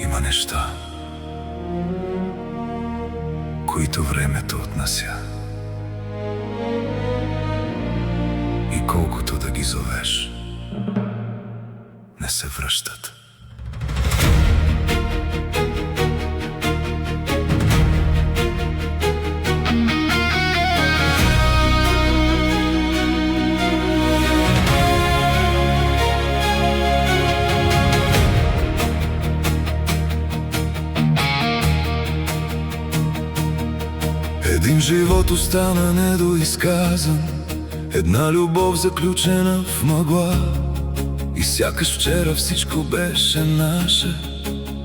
Има неща, които времето отнася, и колкото да ги зовеш, не се връщат. Един живот остана недоизказан, една любов заключена в мъгла. И сякаш вчера всичко беше наше,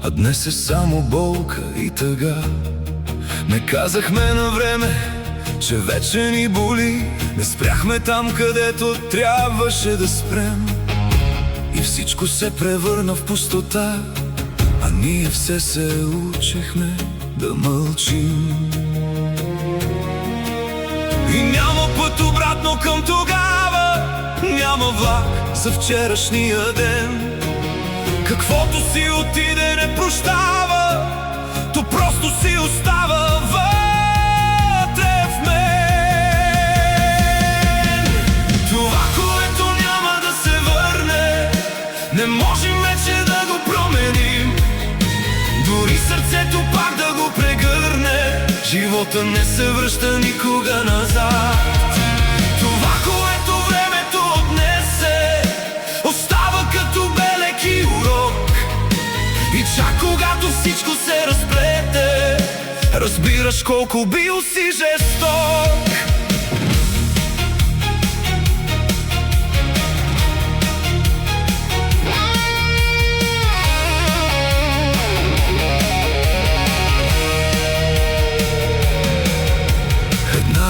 а днес е само болка и тъга. Не казахме на време, че вече ни боли. Не спряхме там, където трябваше да спрем. И всичко се превърна в пустота, а ние все се учехме да мълчим. И няма път обратно към тогава, няма влак за вчерашния ден. Каквото си отиде не прощава, то просто си остава вътре в мен. Това, което няма да се върне, не можем вече да го променим. Дори сърцето пак да го прегърне, живота не се връща никога назад. Това, което времето отнесе, остава като белег и урок. И чак когато всичко се разплете, разбираш колко бил си жесток.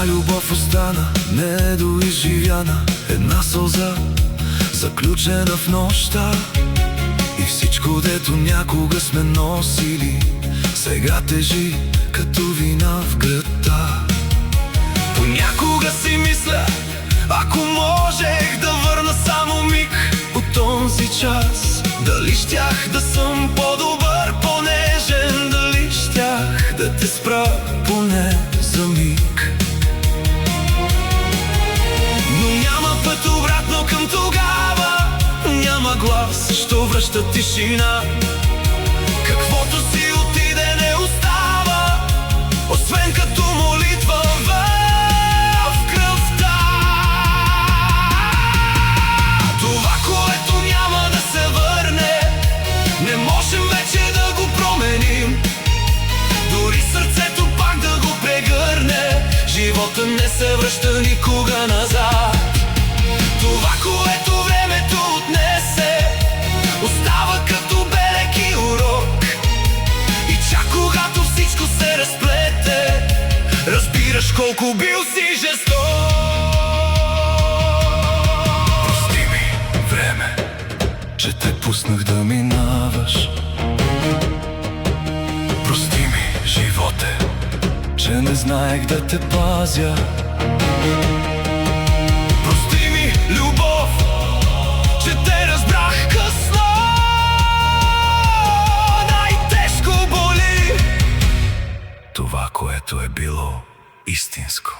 Любов остана недоизживяна, една сълза заключена в нощта. И всичко, дето някога сме носили, сега тежи като вина в гръдта. Понякога си мисля, ако можех да върна само миг от онзи час, дали щях да съм по-добър, по-нежен, дали щях да те спра поне за миг. Но няма път обратно към тогава, няма глас, що връща тишина. Каквото си отиде не остава, освен като молитва в кръвта. Това, което няма да се върне, не можем вече да го променим. Дори сърцето пак да го прегърне, живота не се връща никога назад. Това, което времето отнесе, остава като белег и урок. И чак когато всичко се разплете, разбираш колко бил си жесток. Прости ми, време, че те пуснах да минаваш. Прости ми, животе, че не знаех да те пазя. Прости ми, любов, че те разбрах късно. Най-тежко боли това, което е било истинско.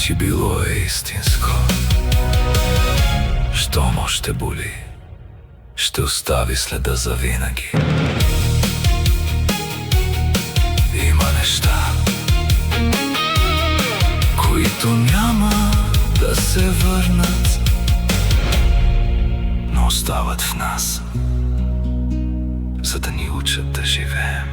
Че било е истинско. Щом още боли, ще остави следа завинаги. Има неща, които няма да се върнат, но остават в нас, за да ни учат да живеем.